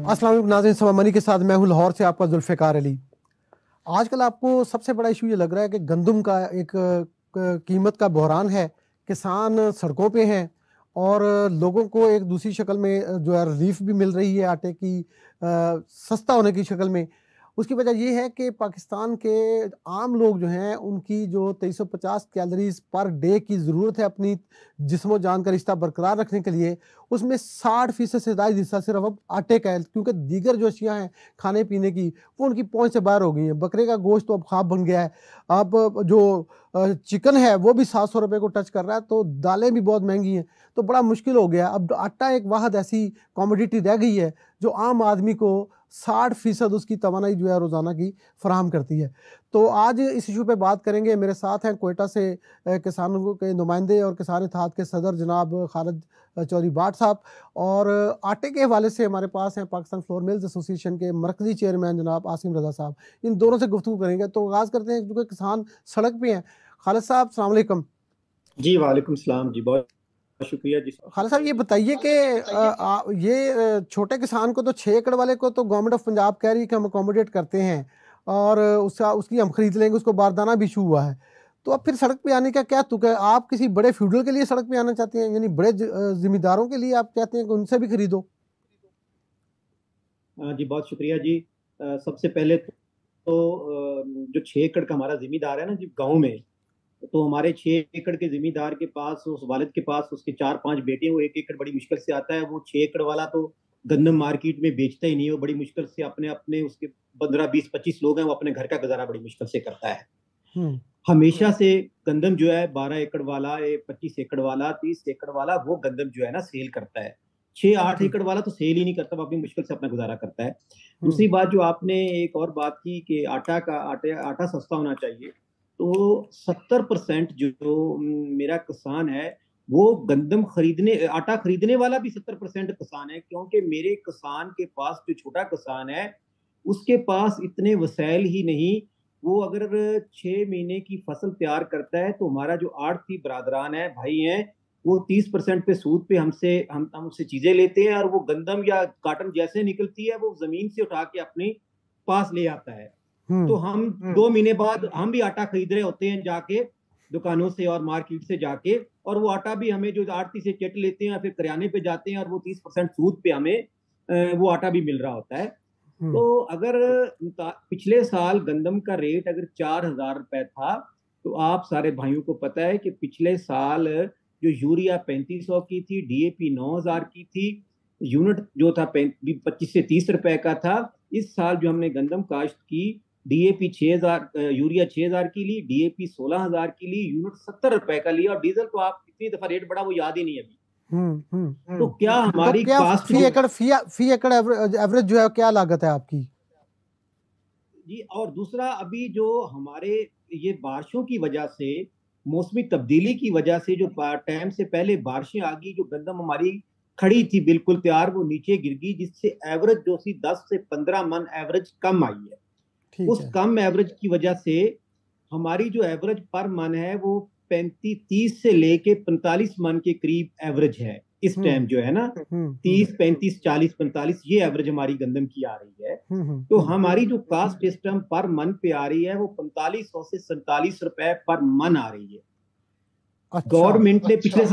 अस्सलाम वालेकुम नाज़रीन, समा मनी के साथ मैं हूं लाहौर से आपका जुल्फ़िकार अली। आजकल आपको सबसे बड़ा इशू ये लग रहा है कि गंदम का एक कीमत का बहरान है। किसान सड़कों पे हैं और लोगों को एक दूसरी शक्ल में जो है रिलीफ भी मिल रही है आटे की सस्ता होने की शक्ल में। उसकी वजह ये है कि पाकिस्तान के आम लोग जो हैं उनकी जो 2350 कैलोरीज पर डे की ज़रूरत है अपनी जिस्म जान का रिश्ता बरकरार रखने के लिए, उसमें 60% से ज़्यादा हिस्सा सिर्फ अब आटे का है, क्योंकि दीगर जो अशिया हैं खाने पीने की वो उनकी पहुंच से बाहर हो गई हैं। बकरे का गोश्त तो अब ख़ाब बन गया है। अब जो चिकन है वो भी 700 रुपये को टच कर रहा है, तो दालें भी बहुत महंगी हैं, तो बड़ा मुश्किल हो गया। अब आटा एक वाहद ऐसी कॉमोडिटी रह गई है जो आम आदमी को 60% उसकी तवानाई जो है रोज़ाना की फराहम करती है। तो आज इस इशू पे बात करेंगे। मेरे साथ हैं कोयटा से किसानों के नुमाइंदे और किसान इत्तेहाद के सदर जनाब खालिद चौधरी बाट साहब, और आटे के हवाले से हमारे पास हैं पाकिस्तान फ्लोर मिल्स एसोसिएशन के मरकजी चेयरमैन जनाब आसिम रजा साहब। इन दोनों से गुफ्तगू करेंगे। तो आगाज़ करते हैं, क्योंकि किसान सड़क पे हैं। खालिद साहब अस्सलाम वालेकुम। जी वालेकुम सलाम जी, बहुत शुक्रिया जी। खालिद साहब ये बताइए कि ये छोटे किसान को तो 6 एकड़ वाले को तो गवर्नमेंट ऑफ पंजाब कह रही है कि हम अकोमोडेट करते हैं और उसकी हम खरीद लेंगे, उसको बारदाना भी इशू हुआ है। तो अब फिर सड़क पे आने का क्या तुक है? आप किसी बड़े फ्यूडल के लिए सड़क पे आना चाहते हैं, यानी बड़े जिम्मेदारों के लिए आप चाहते हैं कि उनसे भी खरीदो? जी बहुत शुक्रिया जी। सबसे पहले तो जो 6 एकड़ का हमारा जिम्मेदार है ना जी गांव में, तो हमारे 6 एकड़ के जिम्मेदार के पास, उस वालिद के पास उसके 4-5 बेटे हैं। वो 1 एकड़ बड़ी मुश्किल से आता है। वो 6 एकड़ वाला तो गंदम मार्केट में बेचता ही नहीं है। वो बड़ी मुश्किल से अपने अपने उसके 15-20-25 लोग हैं, वो अपने घर का गुजारा बड़ी मुश्किल से करता है। हमेशा से गंदम जो है 12 एकड़ वाला, 25 एकड़ वाला, 30 एकड़ वाला, वो गंदम जो है ना सेल करता है। 6-8 एकड़ वाला तो सेल ही नहीं करता, वो अपनी मुश्किल से अपना गुजारा करता है। दूसरी बात जो आपने एक और बात की कि आटा सस्ता होना चाहिए, तो 70% जो मेरा किसान है वो गंदम खरीदने, आटा खरीदने वाला भी 70% किसान है। क्योंकि मेरे किसान के पास, जो छोटा किसान है, उसके पास इतने वसाइल ही नहीं। वो अगर 6 महीने की फसल तैयार करता है तो हमारा जो आड़ती बरादरान है, भाई हैं, वो 30% पे सूद पे हम उससे चीजें लेते हैं, और वो गंदम या काटन जैसे निकलती है वो जमीन से उठा के अपने पास ले आता है। तो हम 2 महीने बाद हम भी आटा खरीद रहे होते हैं जाके दुकानों से और मार्केट से जाके, और वो आटा भी हमें जो आड़ती से चट लेते हैं, फिर करियाने पे जाते हैं, और वो 30% सूद पे हमें वो आटा भी मिल रहा होता है। तो अगर पिछले साल गंदम का रेट अगर 4,000 रुपए था, तो आप सारे भाइयों को पता है कि पिछले साल जो यूरिया 3500 की थी, डीएपी 9,000 की थी, यूनिट जो था 25 से 30 रुपए का था। इस साल जो हमने गंदम काश्त की, डीएपी 6,000, यूरिया 6,000 की ली, डीएपी 16,000 की ली, यूनिट 70 रुपए का लिया, और डीजल तो आप इतनी दफा रेट बढ़ा वो याद ही नहीं अभी। तो क्या हमारी तो क्या कास्ट फी एकड़ एवरेज जो है क्या लागत है आपकी? जी, और दूसरा अभी जो हमारे ये बारिशों की वजह से, मौसमी तब्दीली की वजह से, जो टाइम से पहले बारिशें आ गई, जो गंदम हमारी खड़ी थी बिल्कुल तैयार, वो नीचे गिर गई, जिससे एवरेज जो सी 10 से 15 मन एवरेज कम आई है। उस कम एवरेज की वजह से हमारी जो एवरेज पर मन है वो 35-30 से लेके 45 मन के करीब एवरेज है इस टाइम जो है ना। 30-35-40-45 ये एवरेज हमारी गंदम की आ रही है। तो हमारी जो कास्ट सिस्टम पर मन पे आ रही है वो 4500 से 47 रुपए पर मन आ रही है। गवर्नमेंट ने पिछले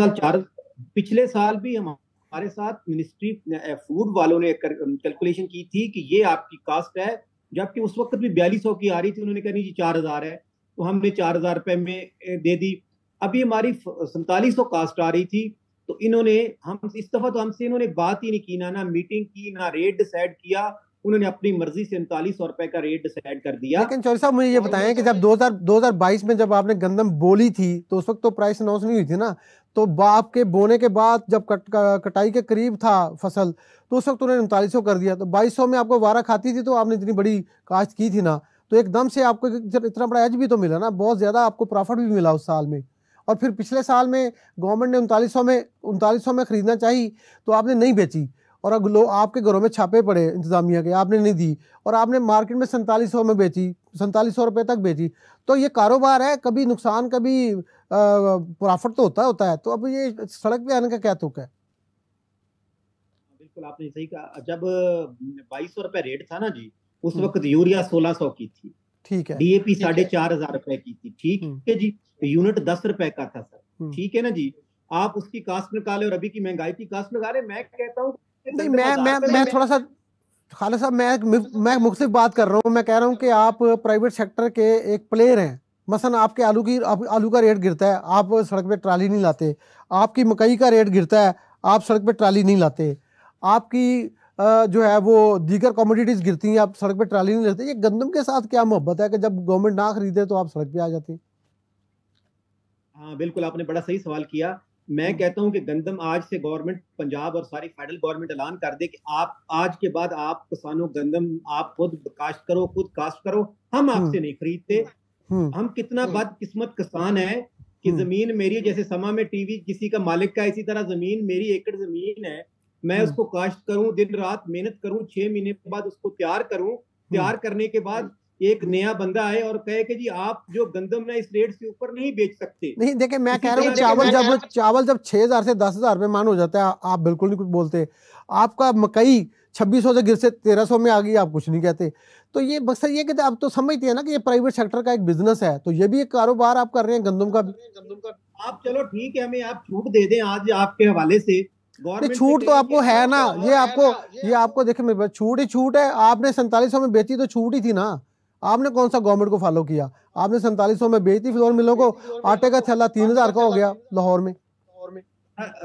साल भी हमारे साथ मिनिस्ट्री फूड वालों ने कैलकुलेशन की थी कि ये आपकी कास्ट है, जबकि उस वक्त भी 4200 की आ रही थी। उन्होंने कहा नहीं जी 4,000 है, तो हमने 4,000 रुपए में दे दी। अभी हमारी 4700 कास्ट आ रही थी, तो इन्होंने हम इस दफा तो हमसे इन्होंने बात ही नहीं की, ना मीटिंग की, ना रेट डिसाइड किया। उन्होंने अपनी मर्जी से 3900 रुपए का रेट डिसाइड कर दिया। लेकिन चौधरी साहब मुझे ये बताएं कि जब 2022 में जब आपने गंदम बोली थी तो उस वक्त तो प्राइस अनाउंस नहीं हुई थी ना, तो बाप के बोने के बाद जब कटाई के करीब था फसल, तो उस वक्त उन्होंने 3900 कर दिया। तो 2200 में आपको वारा खाती थी तो आपने इतनी बड़ी काश्त की थी ना, तो एकदम से आपको इतना बड़ा एज भी तो मिला ना, बहुत ज्यादा आपको प्रॉफिट भी मिला उस साल में। और फिर पिछले साल में गवर्नमेंट ने 3900 में खरीदना चाहिए तो आपने नहीं बेची, और अब लोग आपके घरों में छापे पड़े इंतजामिया के, आपने नहीं दी, और आपने मार्केट में 4700 में बेची, 4700 रुपये तक बेची। तो ये कारोबार है, कभी नुकसान कभी प्रॉफिट तो होता है। तो अब ये सड़क पे आने का क्या तुक है? बिल्कुल आपने सही कहा। जब 2200 रुपए रेट था ना जी, उस वक्त यूरिया 1600 की थी, ठीक है, डीएपी 4500 रुपए की थी, ठीक है जी। यूनिट 10 रुपए का था सर, ठीक है ना जी। आप उसकी कास्ट निकाले और अभी की महंगाई की कास्ट निकाले, मैं कहता हूँ नहीं, मैं थोड़ा सा खालिद साहब, मैं मुख्तलिफ बात कर रहा हूँ। मैं कह रहा हूँ कि आप प्राइवेट सेक्टर के एक प्लेयर हैं। मसलन आपके आलू का रेट गिरता है, आप सड़क पे ट्राली नहीं लाते। आपकी मकई का रेट गिरता है, आप सड़क पे ट्राली नहीं लाते। आपकी जो है वो दीगर कमोडिटीज गिरती हैं, आप सड़क पे ट्राली नहीं लाते। ये गंदम के साथ क्या मोहब्बत है कि जब गवर्नमेंट ना खरीदे तो आप सड़क पे आ जाते हैं? हाँ बिल्कुल, आपने बड़ा सही सवाल किया। मैं कहता हूं कि गंदम आज से गवर्नमेंट पंजाब और सारी फेडरल गवर्नमेंट ऐलान कर दे कि आप आज के बाद आप किसानों गंदम आप खुद काश्त करो, खुद काश्त करो, हम आपसे नहीं खरीदते। हम कितना बदकिस्मत किसान है कि जमीन मेरी, जैसे समा में टीवी किसी का मालिक का, इसी तरह जमीन मेरी, एकड़ जमीन है, मैं उसको काश्त करूं, दिन रात मेहनत करूं, 6 महीने के बाद उसको तैयार करूं, तैयार करने के बाद एक नया बंदा आए और कहे कि जी आप जो गंदम ना इस रेट से ऊपर नहीं बेच सकते। नहीं देखे, मैं इसी कह रहा हूँ तरह चावल जब 6,000 से 10,000 रुपये मान हो जाता है, आप बिल्कुल नहीं कुछ बोलते। आपका मकई 2600 से गिर से 1300 में आ गई, आप कुछ नहीं कहते। तो ये बस ये कि आप तो समझते हैं ना कि ये प्राइवेट सेक्टर का एक बिजनेस है, तो ये भी एक कारोबार आप कर रहे हैं गंदम का भी। आप चलो ठीक है, हमें आप छूट दे दें आज आपके हवाले से, नहीं, गवर्नमेंट से छूट तो कहें आपको कि है आप ना, ये आपको देखे मेरे पास छूट ही छूट है। आपने 4700 में बेची तो छूट ही थी ना। आपने कौन सा गवर्नमेंट को फॉलो किया? आपने 4700 में बेची, फ्लोर मिलों को आटे का थैला 3000 का हो गया लाहौर में।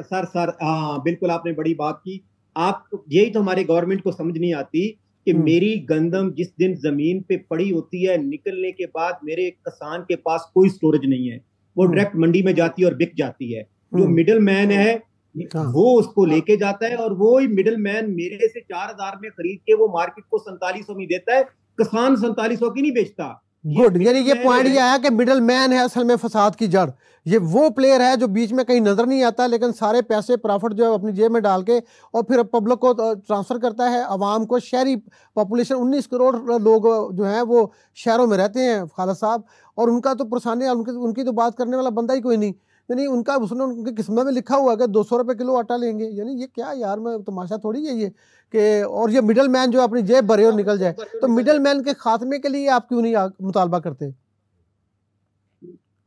सर हाँ बिल्कुल, आपने बड़ी बात की। आप, यही तो हमारे गवर्नमेंट को समझ नहीं आती कि मेरी गंदम जिस दिन जमीन पे पड़ी होती है, निकलने के बाद मेरे किसान के पास कोई स्टोरेज नहीं है, वो डायरेक्ट मंडी में जाती है और बिक जाती है। जो मिडिल मैन है वो उसको लेके जाता है, और वो ही मिडिल मैन मेरे से 4000 में खरीद के वो मार्केट को 4700 में देता है। किसान 4700 की नहीं बेचता। गुड, यानी ये पॉइंट ये आया कि मिडिल मैन है असल में फसाद की जड़। ये वो प्लेयर है जो बीच में कहीं नजर नहीं आता, लेकिन सारे पैसे प्रॉफिट जो है अपनी जेब में डाल के और फिर पब्लिक को ट्रांसफर करता है, आवाम को। शहरी पॉपुलेशन 19 करोड़ लोग जो हैं वो शहरों में रहते हैं खालिद साहब, और उनका तो परेशानी, उनकी तो बात करने वाला बंदा ही कोई नहीं। यानी उनका उसने उनकी किस्मत में लिखा हुआ है कि 200 रुपये किलो आटा लेंगे। यानी ये क्या यार, मैं तमाशा थोड़ी है ये कि, और ये मिडल मैन जो अपनी जेब भरे और निकल जाए। तो मिडल मैन के खात्मे के लिए आप क्यों नहीं मुतालबा करते?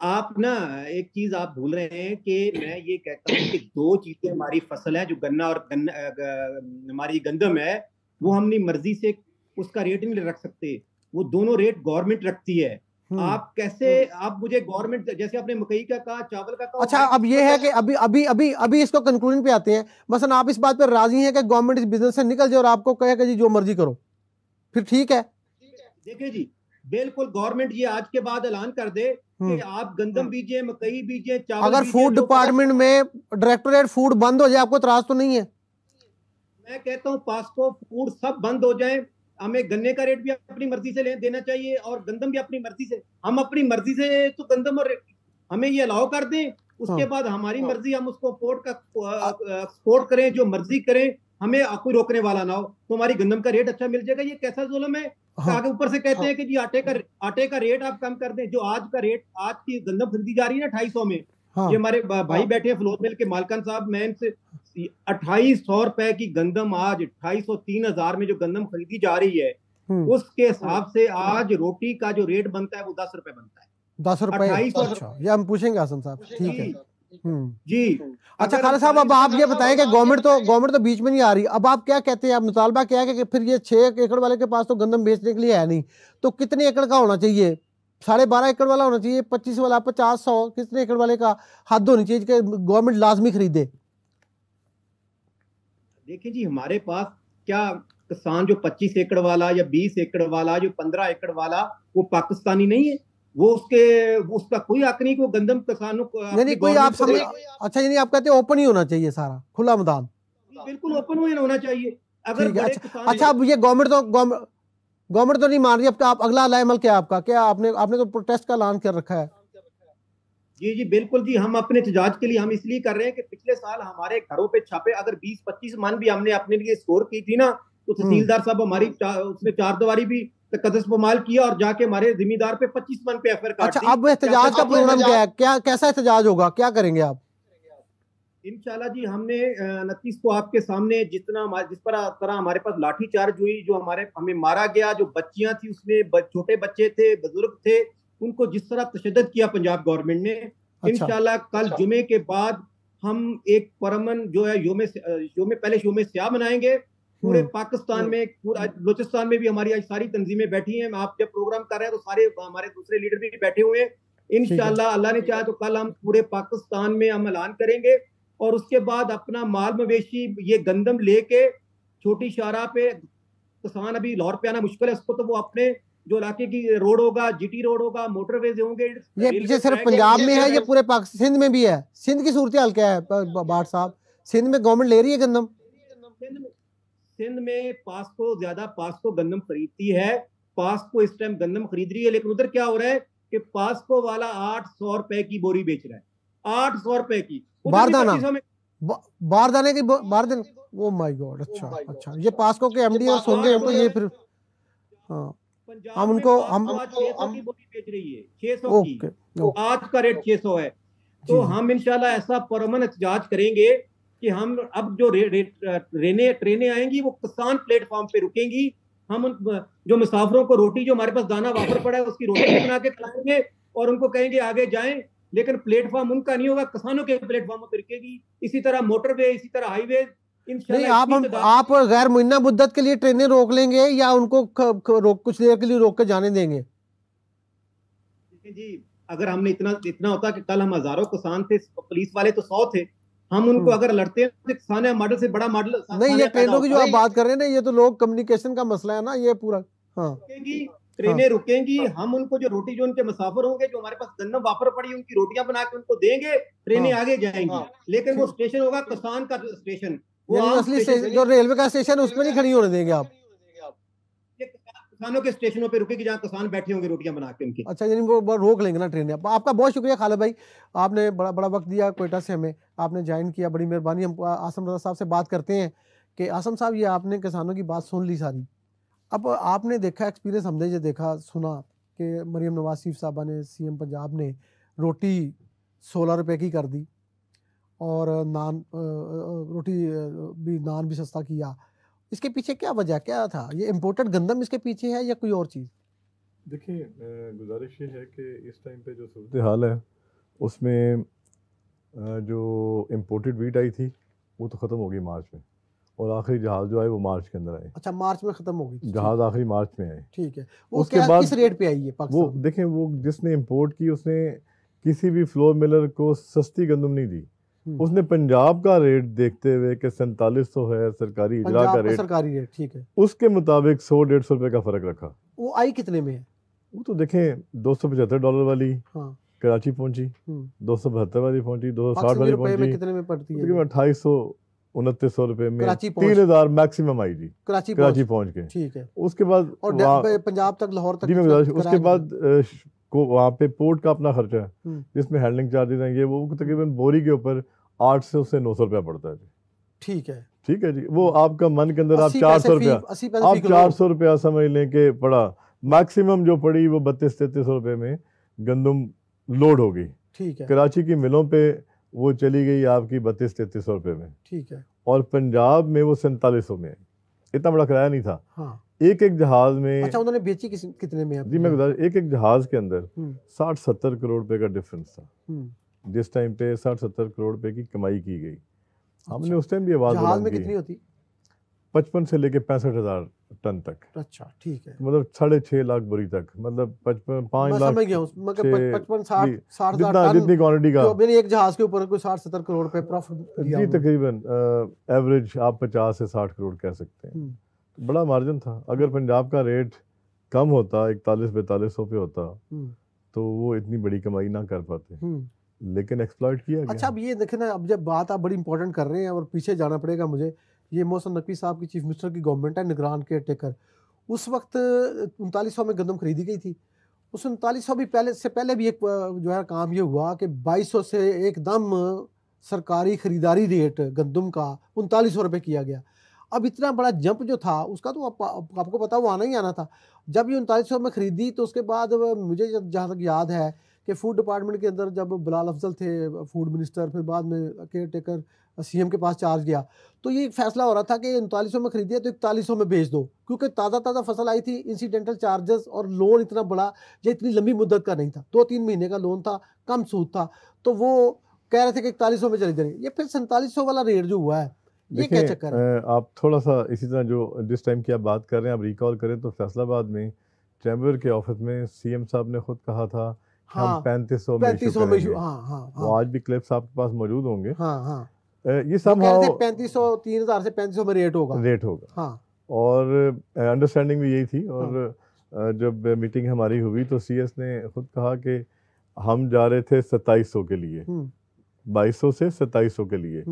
आप ना एक चीज आप भूल रहे हैं कि मैं ये कहता हूँ कि दो चीजें हमारी फसल है, जो गन्ना और हमारी गंदम है, वो हम अपनी मर्जी से उसका रेट नहीं रख सकते, वो दोनों रेट गवर्नमेंट रखती है। आप कैसे, आप मुझे गवर्नमेंट, जैसे आपने मकई का कहा, चावल का कहा। अच्छा, अब ये है कि अभी अभी अभी अभी इसको कंक्लूजन पे आते हैं। मसलन आप इस बात पर राजी हैं कि गवर्नमेंट इस बिजनेस से निकल जाए और आपको कहे कि जी जो मर्जी करो, फिर ठीक है? देखिए जी, बिल्कुल गवर्नमेंट ये आज के बाद ऐलान कर दे कि आप गंदम बीजिए, मकई बीजिए, चावल अगर फूड डिपार्टमेंट में डायरेक्टोरेट फूड बंद हो जाए, आपको इतराज तो नहीं है? मैं कहता हूँ पास्को फूड सब बंद हो जाए, हमें गन्ने का रेट भी अपनी मर्जी से देना चाहिए और गंदम भी अपनी मर्जी से। हम अपनी मर्जी से तो गंदम और हमें ये अलाउ कर दें, उसके बाद हमारी मर्जी, हम उसको एक्सपोर्ट करें, जो मर्जी करें, हमें कोई रोकने वाला ना हो, तो हमारी गंदम का रेट अच्छा मिल जाएगा। ये कैसा जुल्म है? आगे ऊपर से कहते हैं कि जी आटे का रेट आप कम कर दें। जो आज का रेट, आज की गंदम खरीदी जा रही है ना 250 में, ये हमारे भाई बैठे हैं फ्लोर मिल के मालकन साहब, मैं इनसे 2800 रुपए की गंदम आज 250 3000 में जो गंदम खरीदी जा रही है, उसके हिसाब से आज रोटी का जो रेट बनता है वो 10 रुपए बनता है। 10 रुपए? अच्छा, ये हम पूछेंगे आसम साहब, ठीक है जी। अच्छा खालिद साहब, अब आप ये बताएं कि गवर्नमेंट तो बीच में नहीं आ रही। अब आप क्या कहते हैं, आप मुतालबा क्या है कि फिर ये 6 एकड़ वाले के पास तो गंदम बेचने के लिए है नहीं, तो कितने एकड़ का होना चाहिए? 12.5 एकड़ वाला होना चाहिए, 25 वाला, 50, 100, कितने एकड़ वाले का हद होनी चाहिए कि गवर्नमेंट लाजमी खरीदे? देखिए जी, हमारे पास क्या किसान जो 25 एकड़ वाला या 20 एकड़ वाला, जो 15 एकड़ वाला, वो पाकिस्तानी नहीं है? वो उसका कोई हक नहीं कि वो गंदम किसानों को, यानी कोई आप समझ, अच्छा यानी आप कहते हैं ओपन ही होना चाहिए, सारा खुला मैदान? बिल्कुल ओपन होना चाहिए। अगर बड़े किसान, अच्छा अब ये गवर्नमेंट तो नहीं मान रही। अब आप अगला अमल क्या आपका, क्या आपने तो प्रोटेस्ट का ऐलान कर रखा है? जी जी बिल्कुल जी, हम अपने एहतजाज के लिए हम इसलिए कर रहे हैं कि पिछले साल हमारे घरों पे छापे, अगर 20-25 मन भी हमने अपने लिए स्कोर की थी ना, तो तहसीलदार साहब हमारी उसने 4 दीवारी भी कदस पमाल किया और जाके हमारे जिम्मेदार पे 25 मन पे एफआईआर काट दी। अच्छा, अब एहतजाज का प्रोग्राम क्या है, कैसा एहतजाज होगा, क्या करेंगे आप? इंशाल्लाह जी, हमने 29 को आपके सामने जिस तरह हमारे पास लाठी चार्ज हुई, जो हमें मारा गया, जो बच्चियां थी उसमें, छोटे बच्चे थे, बुजुर्ग थे, उनको जिस तरह तशद्दुद किया पंजाब गवर्नमेंट ने, अच्छा इंशाल्लाह कल जुमे के बाद हम एक परमन जो है पहले योम स्याह मनाएंगे पूरे पाकिस्तान में, पूरा बलूचिस्तान में भी हमारी आज सारी तंजीमें बैठी हैं। आप जब प्रोग्राम कर रहे हैं तो सारे हमारे दूसरे लीडर भी बैठे हुए हैं। इंशाल्लाह अल्लाह ने चाहा तो कल हम पूरे पाकिस्तान में हम ऐलान करेंगे, और उसके बाद अपना माल मवेशी ये गंदम लेके छोटी शाहराह पे, किसान अभी लाहौर पे आना मुश्किल है उसको, तो वो अपने जो इलाके की रोड होगा, जीटी रोड होगा, मोटरवेज होंगे, ये पीछे सिर्फ पंजाब में है, ये पूरे पाकिस्तान सिंध में भी है? सिंध की सूरत हाल क्या है भाट साहब? सिंध में गवर्नमेंट ले रही है गंदम? सिंध में पास्को गंदम खरीदती है, पास्को इस टाइम गंदम खरीद रही है, लेकिन उधर क्या हो रहा है कि पास्को वाला 800 रुपए की बोरी बेच रहा है, 800 रुपए की बारदाना, बारदाने की बारदाने। ओ माय गॉड, अच्छा अच्छा, ये पास्को के एमडी और होंगे तो ये फिर, हाँ हम उनको हम 600 की बोरी बेच रही है, 600 की, आज का रेट 600 है। तो हम इंशाल्लाह ऐसा परमन एहतजाज करेंगे कि हम अब जो ट्रेनें आएंगी वो किसान प्लेटफॉर्म पे रुकेंगी, हम जो मुसाफिरों को रोटी, जो हमारे पास दाना वापर पड़ा है उसकी रोटी बना के खिलाएंगे और उनको कहेंगे आगे जाएं, लेकिन प्लेटफॉर्म उनका नहीं होगा, किसानों के प्लेटफॉर्म पर रुकेगी। इसी तरह मोटरवे, इसी तरह हाईवे। नहीं, आप गैर मुइन्ना मुद्दत के लिए ट्रेनें रोक लेंगे या उनको कुछ देर के लिए रोक के जाने देंगे? जी, अगर हमने इतना होता कि कल हम हजारों किसान थे, पुलिस वाले तो 100 थे, हम उनको अगर लड़ते हैं तो किसान मॉडल से बड़ा मॉडल नहीं, ये ट्रेनों की जो आप बात कर रहे हैं ना, ये तो लोग कम्युनिकेशन का मसला है ना, ये पूरा। हाँ, ट्रेनें रुकेंगी, हम उनको जो रोटी, जो उनके मुसाफिर होंगे, जो हमारे पास गन्ना वापर पड़ी, उनकी रोटियां बना के उनको देंगे, ट्रेनें आगे जाएंगी। लेकिन वो स्टेशन होगा किसान का स्टेशन, वो असली जो रेलवे का स्टेशन है उसमें नहीं खड़ी होने देंगे आप? किसानों के स्टेशनों पे रुकेगी जहाँ किसान बैठे होंगे रोटियां बना के उनकी। अच्छा, यानी वो रोक लेंगे ना ट्रेनें। आपका बहुत शुक्रिया खालिद भाई, आपने बड़ा वक्त दिया कोयटा से हमें, आपने ज्वाइन किया, बड़ी मेहरबानी। हम आसम रजा साहब से बात करते हैं कि आसम साहब, ये आपने किसानों की बात सुन ली सारी, अब आपने देखा, एक्सपीरियंस हमने ये देखा सुना कि मरीम नवाज शरीफ साहबा ने, सीएम पंजाब ने रोटी 16 रुपए की कर दी और नान भी सस्ता किया। इसके पीछे क्या वजह, क्या था? ये इम्पोर्टेड गंदम इसके पीछे है या कोई और चीज़? देखिए, गुजारिश ये है कि इस टाइम पे जो सूरत हाल है उसमें जो इम्पोर्टेड वीट आई थी वो तो ख़त्म हो गई मार्च में, और आखिरी जहाज़ जो आए वो मार्च के अंदर आए। अच्छा, मार्च में ख़त्म हो गई जहाज़, आखिरी मार्च में आए। ठीक है। उसके बाद किस रेट पे आई है पाकिस्तान? वो देखें, वो जिसने इम्पोर्ट की उसने किसी भी फ्लोर मिलर को सस्ती गंदम नहीं दी, उसने पंजाब का रेट देखते हुए कि 4700 है सरकारी इजरा का रेट, सरकारी रेट, ठीक है, उसके मुताबिक 100-150 रुपए का फर्क रखा। वो आई कितने में है? वो तो देखें, $275 वाली कराची पहुंची, 272 वाली पहुंची, 260 वाली पहुंची, कितने में पड़ती है? 2800-2900 रुपए में 3000 मैक्सिमम आई जी कराची पहुंच के, ठीक है। उसके बाद पंजाब तक, लाहौर तक, उसके बाद को वहाँ पे पोर्ट का अपना खर्चा है जिसमें हैंडलिंग चार्जेस हैं, ये वो तकरीबन बोरी के ऊपर 800 से 900 रुपया पड़ता है जी। ठीक है, ठीक है जी। वो आपका मन के अंदर आप 400 रुपया, आप 400 रुपया समझ लें कि पड़ा, मैक्सिमम जो पड़ी वो 3200-3300 रुपये में गंदम लोड हो गई। ठीक है। कराची की मिलों पे वो चली गई आपकी 3200-3300 रुपये में, ठीक है, और पंजाब में वो 4700 में, इतना बड़ा किराया नहीं था। हाँ। एक जहाज में। अच्छा, उन्होंने बेची कितने में? जी मैं बता, एक जहाज के अंदर 60-70 करोड़ रुपए का डिफरेंस था, जिस टाइम पे 60-70 करोड़ रुपए की कमाई की गई। हमने उस टाइम भी आवाज जहाज में कितनी होती? 55 से लेके 65,000 टन तक। अच्छा, ठीक है। मतलब 6.5 लाख बोरी तक, मतलब 55 लाख, 55-60 जितनी क्वांटिटी का, तो एक जहाज के ऊपर कोई 60-70 करोड़ रुपए प्रॉफिट जी तकरीबन एवरेज आप 50 से 60 करोड़ कह सकते हैं। तो बड़ा मार्जिन था। अगर पंजाब का रेट कम होता, 41-4200 पे होता, तो वो इतनी बड़ी कमाई ना कर पाते, लेकिन एक्सप्लॉइट किया गया। अच्छा, अब ये देखें ना, अब जब बात आप बड़ी इंपॉर्टेंट कर रहे हैं और पीछे जाना पड़ेगा मुझे, ये मोहसिन नकवी साहब की चीफ मिनिस्टर की गवर्नमेंट है, निगरान केयर टेकर, उस वक्त 3900 में गंदम खरीदी गई थी। उस 3900 भी पहले भी एक जो है काम ये हुआ कि 2200 से एकदम सरकारी खरीदारी रेट गंदम का 3900 रुपये किया गया। अब इतना बड़ा जंप जो था उसका तो आपको पता वो आना ही आना था। जब ये 3900 में खरीदी तो उसके बाद मुझे जहाँ तक याद है कि फूड डिपार्टमेंट के अंदर जब बिलाल अफजल थे फूड मिनिस्टर, फिर बाद में केयर टेकर सीएम के पास चार्ज गया, तो ये फैसला हो रहा था कि 3900 में खरीदिए तो 4100 में बेच दो, क्योंकि ताज़ा फसल आई थी, इंसिडेंटल चार्जेस और लोन इतना बड़ा, ये इतनी लंबी मुद्दत का नहीं था, 2-3 महीने का लोन था, कम सूद था, तो वो कह रहे थे कि 4100 में चली जाएगी। ये फिर 4700 वाला रेट जो हुआ है, ये क्या चक्कर है? आप थोड़ा सा इसी तरह जो जिस टाइम की आप बात कर रहे हैं, आप रिकॉल करें तो फैसलाबाद में चैम्बर के ऑफिस में सीएम साहब ने खुद कहा था हाँ, हम 3500 में इशू वो आज भी क्लिप्स आपके पास मौजूद होंगे। ये सब 3500 3000 से 3500 में रेट होगा हाँ। और अंडरस्टैंडिंग भी यही थी। और जब मीटिंग हमारी हुई तो सीएस ने खुद कहा कि हम जा रहे थे 2700 के लिए, 2200 से 2700 के लिए,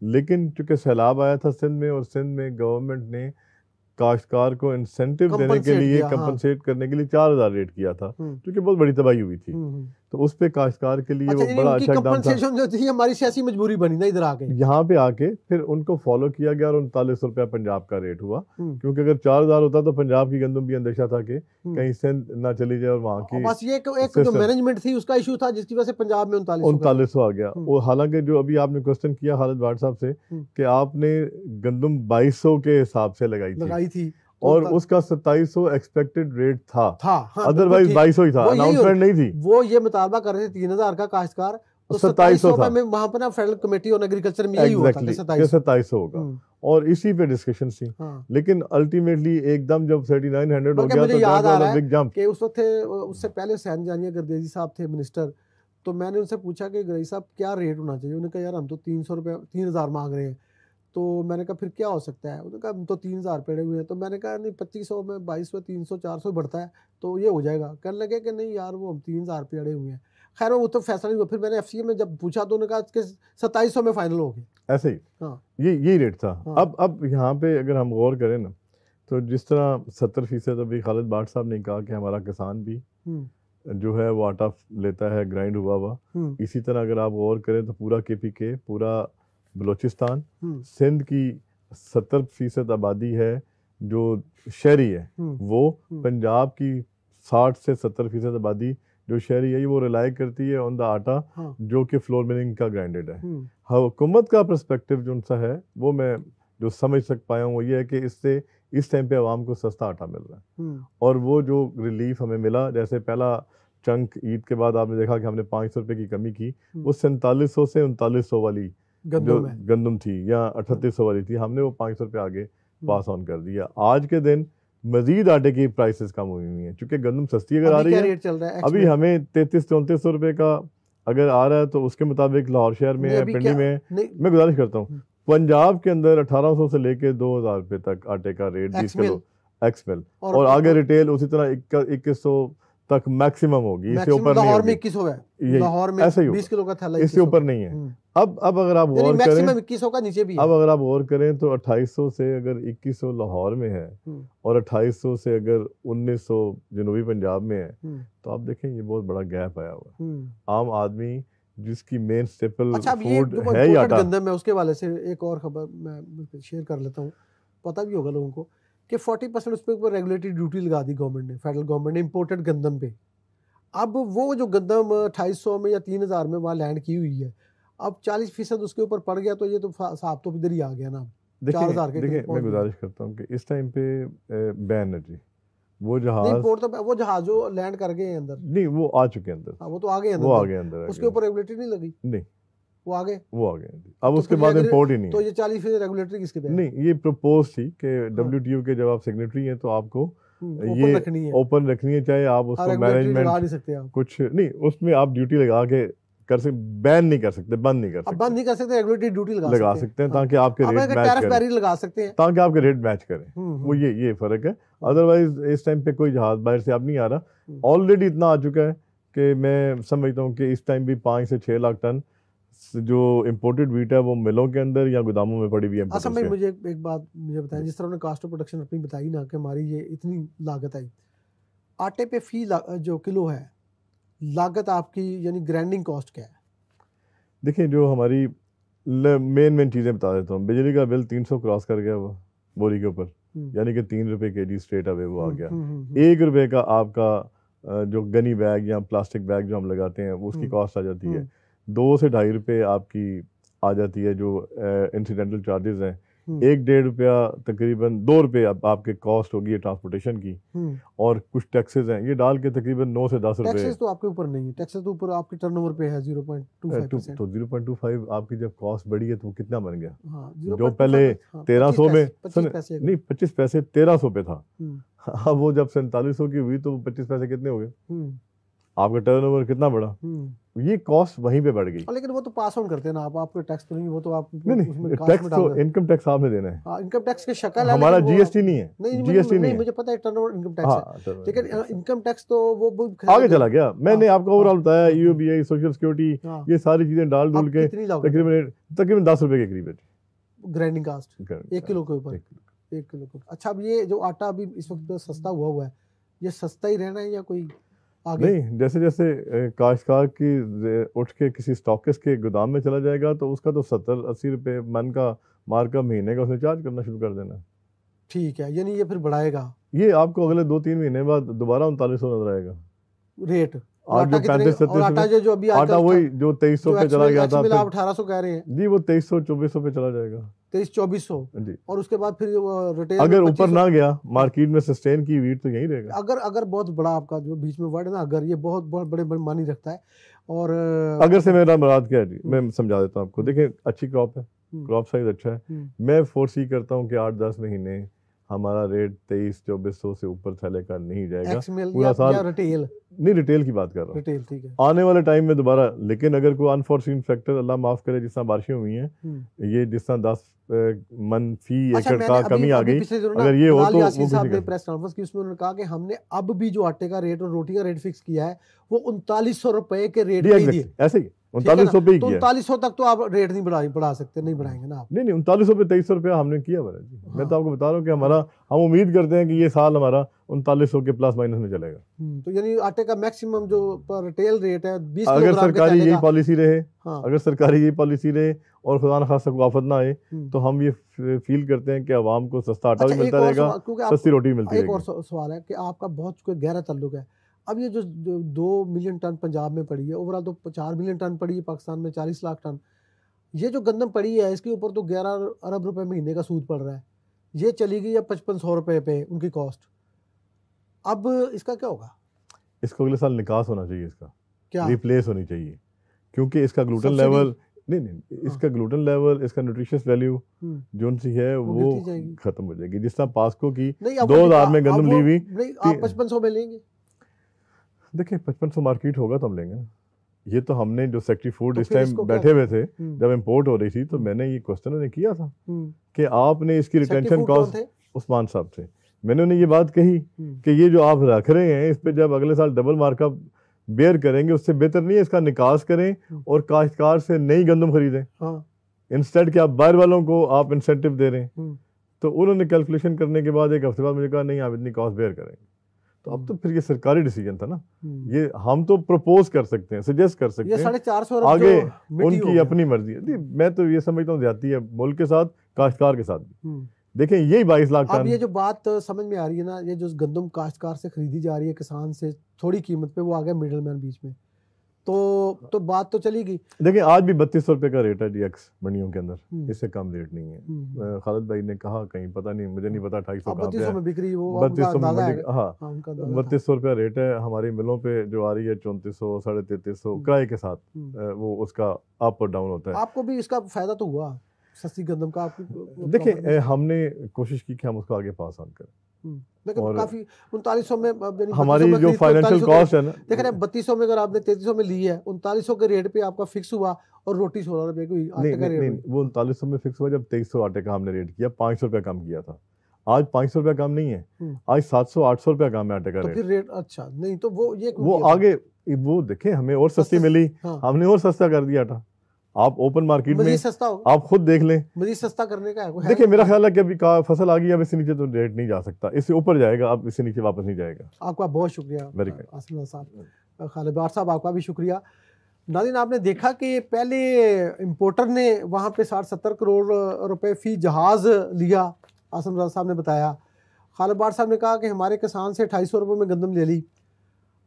लेकिन चूंकि सैलाब आया था सिंध में और सिंध में गवर्नमेंट ने काश्तकार को इंसेंटिव देने के लिए, कंपनसेट करने के लिए 4000 रेट किया था, क्योंकि बहुत बड़ी तबाही हुई थी, तो उस पे काश्तकार के लिए वो बड़ा अच्छा इकदाम था। जो थी हमारी सियासी मजबूरी बनी ना इधर आके, यहाँ पे आके फिर उनको फॉलो किया गया और 3900 रुपया पंजाब का रेट हुआ, क्योंकि अगर 4000 होता तो पंजाब की गंदम भी अंदेशा था कि कहीं सिंध ना चली जाए और वहाँ की बस ये एक जो मैनेजमेंट थी उसका इशू था, जिसकी वजह से पंजाब में 3900 आ गया। और हालांकि जो अभी आपने क्वेश्चन किया खालिद भाट साहब से कि आपने गंदम 2200 के हिसाब से लगाई थी और उसका 2700 एक्सपेक्टेड रेट था हाँ, अदरवाइज 2200 ही था, अनाउंसमेंट नहीं थी। वो ये मुतालबा कर रहे थे 3000 का काश्तकार, तो 2700 में वहां पर ना फेडरल कमेटी ऑन एग्रीकल्चर में यही हुआ था कि 2700 होगा और इसी पे डिस्कशन थी। लेकिन अल्टीमेटली एकदम जब 3900 हो गया तो याद आ रहा है बिग जंप कि उस वक्त उससे पहले हुसैन जानिया गर्देजी साहब थे मिनिस्टर, तो मैंने उनसे पूछा कि गर्देजी साहब क्या रेट होना चाहिए, उन्होंने कहा यार हम तो 300 रुपये 3000 मांग रहे हैं, तो मैंने कहा फिर क्या हो सकता है, उन्होंने कहा हम तो 3000 पेड़े हुए हैं, तो मैंने कहा नहीं 2500 में 2200 300 400 बढ़ता है तो ये हो जाएगा, कहने लगे कि नहीं यार वो हम 3000 पेड़े हुए हैं। खैर वो तो फैसला नहीं हुआ, फिर मैंने एफसीए में जब पूछा तो उन्होंने कहा कि 2700 में फाइनल हो गया। ऐसे ही हाँ। यही रेट था हाँ। अब यहाँ पे अगर हम गौर करें ना तो जिस तरह 70% अभी खालिद भाट साहब ने कहा कि हमारा किसान भी जो है वो आटा लेता है ग्राइंड हुआ, इसी तरह अगर आप गौर करें तो पूरा KPK, पूरा बलोचिस्तान, सिंध की 70% आबादी है जो शहरी है, वो पंजाब की 60 से 70% आबादी जो शहरी है वो रिलाई करती है ऑन द आटा जो कि फ्लोर मिलिंग का ग्राइंडेड है। हुकूमत का पर्सपेक्टिव जो सा है वो मैं जो समझ सक पाया हूँ वो ये है कि इससे इस टाइम पे आवाम को सस्ता आटा मिल रहा है और वो जो रिलीफ हमें मिला, जैसे पहला चंक ईद के बाद आपने देखा कि हमने 500 रुपये की कमी की, वो 4700 से 3900 वाली जो गंदम थी या 3800 वाली थी, हमने वो 500 रुपये आगे पास ऑन कर दिया। आज के दिन मजीद आटे की प्राइसेस कम हुई हुई हैं, चूंकि गंदम सस्ती अगर आ रही है, अभी हमें 3300-3400 रुपये का अगर आ रहा है तो उसके मुताबिक लाहौर शहर में है, पिंडी में है, मैं गुजारिश करता हूँ पंजाब के अंदर 1800 से लेके 2000 रुपये तक आटे का रेट 20 किलो एक्समेल और आगे रिटेल उसी तरह 2100 तक मैक्सिमम होगी, इससे ऊपर नहीं होगी। 2100 है लाहौर में, 20 किलो का थैला इससे ऊपर नहीं है। अब अगर आप गौर करें, 2100 का नीचे भी है। अब अगर आप गौर करें तो 2800 से अगर 2100 लाहौर में है और 2800 से अगर 1900 जनूबी पंजाब में है तो आप देखें ये बहुत बड़ा गैप आया हुआ है। आम आदमी जिसकी मेन स्टेपल फूड है या आटा, गंदम है, उसके वाले से एक और खबर मैं शेयर कर लेता हूँ, पता भी होगा लोगों को कि 40% उस पर रेगुलेटरी ड्यूटी लगा दी गवर्नमेंट ने, फेडरल गवर्नमेंट ने इम्पोर्टेड गंदम पे। अब वो जो गंदम 2800 में या 3000 में वहाँ लैंड की हुई है, अब 40% उसके ऊपर पड़ गया तो ये तो साहब तो इधर ही आ गया ना। 4000 के देखिए मैं गुजारिश करता हूँ कि इस टाइम पे बैन है जी, वो जहाज वो जहाज जो लैंड कर गए अंदर नहीं, वो आ चुके अंदर, वो तो आ गए अंदर, वो आ गए अंदर, उसके ऊपर रेगुलेटरी नहीं लगी, नहीं वो आगे अब उसके बाद इम्पोर्ट ही नहीं। तो ये 40% रेगुलेटरी किसके पे? नहीं, ये प्रपोज थी कि WTO के जब आप सेक्रेटरी हैं तो आपको ये ओपन रखनी है, चाहे आप उसको मैनेजमेंट नहीं सकते आप कुछ नहीं, उसमें आप ड्यूटी लगा के कर सकते, बैन नहीं कर सकते, बंद नहीं कर सकते, बंद नहीं कर सकते, रेगुलेटरी ड्यूटी लगा सकते हैं ताकि आपके रेट मैच करें, लगा सकते हैं ताकि आपके रेट मैच करें। वो ये फर्क है। अदरवाइज इस टाइम पे कोई जहाज बाहर से अब नहीं आ रहा, ऑलरेडी इतना आ चुका है कि मैं समझता हूँ कि इस टाइम भी 5 से 6 लाख टन जो इम्पोर्टेड वीट है वो मिलों के अंदर या गोदामों में पड़ी हुई है। अच्छा भाई मुझे एक बात बताएं, जिस तरह उन्होंने कास्ट ऑफ प्रोडक्शन अपनी बताई ना कि हमारी ये इतनी लागत आई, आटे पे फी जो किलो है लागत आपकी यानी ग्राइंडिंग कॉस्ट क्या है? देखिए जो हमारी मेन चीज़ें बता देता हूँ। बिजली का बिल 300 क्रॉस कर गया वो बोरी के ऊपर, यानी कि 3 रुपये kg स्ट्रेट अवे वो आ गया। 1 रुपये का आपका जो गनी बैग या प्लास्टिक बैग जो हम लगाते हैं वो उसकी कॉस्ट आ जाती है 2 से ढाई रुपये आपकी आ जाती है जो इंसिडेंटल चार्जेस हैं। 1-1.5 रुपया तकरीबन 2 रुपये आपके कॉस्ट होगी ट्रांसपोर्टेशन की, और कुछ टैक्सेस हैं, ये डाल के तकरीबन 9 से 10 रुपये। टैक्सेस तो आपके ऊपर नहीं है, टैक्सेस तो ऊपर आपके टर्नओवर पे है 0.25%। तो 0.25 आपकी जब कॉस्ट बढ़ी है तो वो कितना बन गया? जो पहले 1300 में नहीं 25 पैसे 1300 पे था, अब वो जब 4700 की हुई तो 25 पैसे कितने हो गए? आपका टर्नओवर कितना बढ़ा? ये कॉस्ट वहीं पे बढ़ गई। लेकिन वो तो पास ऑन करते हैं ना आप, आपके टैक्स तो नहीं, वो तो आप नहीं टैक्स तो इनकम टैक्स आपने देना है। हाँ, इनकम टैक्स की शक्ल है, हमारा जीएसटी नहीं है। नहीं जीएसटी नहीं, मुझे पता है टर्नओवर इनकम टैक्स है, लेकिन इनकम टैक्स तो वो आगे चला गया। मैंने आपको ओवरऑल बताया, यूबीआई, सोशल सिक्योरिटी, ये सारी चीजें डाल डूल के तकरीबन 10 रुपए के करीब है ग्राइंडिंग कास्ट 1 किलो के ऊपर, 1 किलो के। अच्छा, अब ये जो आटा अभी इस वक्त सस्ता हुआ है, ये सस्ता ही रहना है या कोई आगे? नहीं, जैसे जैसे काश्तकार की उठ के किसी स्टॉकिस्ट के गोदाम में चला जाएगा तो उसका तो 70-80 रुपए मन का मार्का महीने का उसने चार्ज करना शुरू कर देना। ठीक है, यानी ये फिर बढ़ाएगा, ये आपको अगले 2-3 महीने बाद दोबारा 3900 नजर आएगा रेट। आज जो 35-36 आटा जो अभी आटा वही जो 2300 पे चला गया था, आप 1800 कह रहे हैं जी, वो 2300-2400 पे चला जाएगा, 2300-2400 जी। और उसके बाद फिर रिटेल अगर ऊपर ना गया मार्केट में सस्टेन की वीट तो यही रहेगा। अगर बहुत बड़ा आपका जो बीच में वर्ड है ना, अगर ये बहुत बहुत बड़े मानी रखता है, और अगर से मेरा मुराद क्या है जी, मैं समझा देता हूँ आपको। देखिए, अच्छी क्रॉप है, क्रॉप साइज अच्छा है, मैं फोर्सी करता हूँ कि 8-10 महीने हमारा रेट 2300-2400 से ऊपर थैले का नहीं जाएगा पूरा साल। रिटेल नहीं, रिटेल की बात कर रहा हूँ, रिटेल ठीक है, आने वाले टाइम में दोबारा। लेकिन अगर कोई अनफॉर्चून फैक्टर, अल्लाह माफ करे, जिस तरह बारिशें हुई हैं, ये जिस तरह 10 मन फी एकड़ का कमी आ गई, अगर ये हो तो साहब ने प्रेस कॉन्फ्रेंस की, उसमें उन्होंने कहा कि हमने अब भी जो आटे का रेट और रोटी का रेट फिक्स किया है वो 3900 रुपए के रेट पे दिए। ऐसे ही 3900 पे ही किया। 3900 तक तो आप रेट नहीं बढ़ा सकते, नहीं बढ़ाएंगे ना आप? नहीं 3900 पे 2300 रुपया हमने किया बड़ा जी। मैं तो आपको बता रहा हूँ कि हमारा, हम उम्मीद करते हैं कि ये साल हमारा 3900 के प्लस माइनस में चलेगा। तो यानी आटे का मैक्सिमम जो रिटेल रेट है 20 अगर सरकारी यही पॉलिसी रहे, अगर सरकारी यही पॉलिसी रहे और खुदा न खास्ता कोई आफत ना आए, तो हम ये फील करते हैं कि आवाम को सस्ता आटा भी मिलता रहेगा, सस्ती रोटी मिलती रहेगी। एक और सवाल है कि आपका बहुत गहरा ताल्लुक है, अब ये जो 2 मिलियन टन पंजाब में पड़ी है, ओवरऑल तो 4 मिलियन टन पड़ी है, पाकिस्तान में 40 लाख टन, ये जो गंदम पड़ी है इसके ऊपर तो 11 अरब रुपए महीने का सूद पड़ रहा है, ये चली गई है 5500 रुपए पे उनकी कॉस्ट। अब इसका क्या होगा? इसको अगले साल निकास होना चाहिए, इसका क्या रिप्लेस होनी चाहिए, क्योंकि इसका ग्लूटेन लेवल नहीं इसका ग्लूटेन लेवल, इसका न्यूट्रिशियस वैल्यू जो सी है वो खत्म हो जाएगी। जिस तरह पास्को की 2000 में गंदम ली हुई, आप 5500 में लेंगे? देखिए 5500 मार्केट होगा तो हम लेंगे ना। ये तो हमने जो सेक्रेटरी फूड इस टाइम बैठे हुए थे जब इम्पोर्ट हो रही थी, तो मैंने ये क्वेश्चन उन्हें किया था कि आपने इसकी रिटेंशन कॉस्ट, उस्मान साहब थे, मैंने उन्हें ये बात कही कि ये जो आप रख रहे हैं इस पे जब अगले साल डबल मार्कअप बेयर करेंगे, उससे बेहतर नहीं है इसका निकास करें और काश्तकार से नई गंदम खरीदें, इंस्टेड कि आप बाहर वालों को आप इंसेंटिव दे रहे हैं। तो उन्होंने कैलकुलेशन करने के बाद एक हफ्ते बाद मुझे कहा नहीं, आप इतनी कॉस्ट बेयर करेंगे। तो अब तो फिर ये सरकारी डिसीजन था ना, ये हम तो प्रपोज कर सकते हैं, सजेस्ट कर सकते हैं, 450 आगे उनकी अपनी मर्जी है। मैं तो ये समझता हूँ ज्यादती है मुल्क के साथ, काश्तकार के साथ भी। देखें यही 22 लाख टन। अब ये जो बात समझ में आ रही है ना, ये जो गंदम काश्तकार से खरीदी जा रही है किसान से थोड़ी कीमत पे, वो आ गया मिडल मैन बीच में, तो बात तो चलेगी। देखिए आज भी 3200 रुपए का रेट है डीएक्स मंडियों के अंदर, इससे कम रेट नहीं है। खालिद भाई ने कहा कहीं, पता नहीं, मुझे नहीं पता 2800 में बिक रही है वो, 3200 हाँ 3200 रुपया रेट है। हमारी मिलों पे जो आ रही है 3400 3300 किराए के साथ, वो उसका अप और डाउन होता है। आपको भी इसका फायदा तो हुआ सस्ती गंदम का? आपको देखिए हमने कोशिश की कि हम उसको आगे पास ऑन करें, लेकिन काफी 3900 में हमारी जो फाइनेंशियल कॉस्ट है ना, देख रहे हैं 3200 में अगर आपने 3300 में ली है, 3900 के रेट पे आपका फिक्स हुआ और रोटी 16 रुपए की आटे का रेट नहीं, वो 3900 में फिक्स हुआ जब 2300 आटे का हमने रेट किया, 500 रुपया कम किया था। आज 500 रुपया कम नहीं है, आज 700-800 रुपया कम है आटे का रेट। फिर रेट अच्छा नहीं तो वो आगे वो देखें हमें और सस्ती मिली, हमने और सस्ता कर दिया आटा। आप ओपन मार्केट में सस्ता हो, आप खुद देख लें, मजीद सस्ता करने का है। देखिए मेरा ख्याल है कि अभी फसल आ गई, अब इससे नीचे तो रेट नहीं जा सकता, इससे ऊपर जाएगा, अब इससे नीचे वापस नहीं जाएगा। आपका बहुत शुक्रिया आसिम साहब, खालिद बार साहब आपका भी शुक्रिया। नाज़रीन, आपने देखा कि पहले इंपोर्टर ने वहाँ पे 60-70 करोड़ रुपए फी जहाज लिया, आसिम साहब ने बताया। खालिद बार साहब ने कहा कि हमारे किसान से 250 रुपये में गंदम ले ली।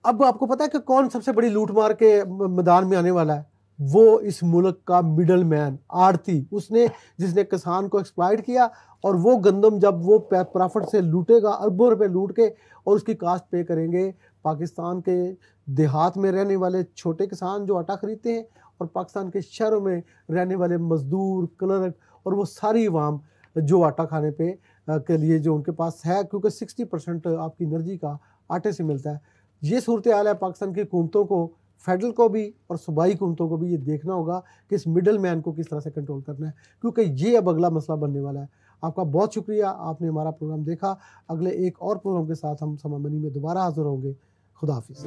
अब आपको पता है कि कौन सबसे बड़ी लूटमार के मैदान में आने वाला है? वो इस मुल्क का मिडल मैन, आड़ती, उसने जिसने किसान को एक्सप्लॉइट किया, और वो गंदम जब वो प्रॉफिट से लूटेगा, अरबों रुपए लूट के, और उसकी कास्ट पे करेंगे पाकिस्तान के देहात में रहने वाले छोटे किसान जो आटा खरीदते हैं, और पाकिस्तान के शहरों में रहने वाले मजदूर, क्लर्क, और वो सारी अवाम जो आटा खाने पे के लिए जो उनके पास है, क्योंकि 60% आपकी एनर्जी का आटे से मिलता है। ये सूरत हाल है। पाकिस्तान की हुकूमतों को, फेडरल को भी और सूबाई हुकूमतों को भी ये देखना होगा कि इस मिडल मैन को किस तरह से कंट्रोल करना है, क्योंकि ये अब अगला मसला बनने वाला है। आपका बहुत शुक्रिया, आपने हमारा प्रोग्राम देखा। अगले एक और प्रोग्राम के साथ हम समा मनी में दोबारा हाजिर होंगे। खुदा हाफिज़।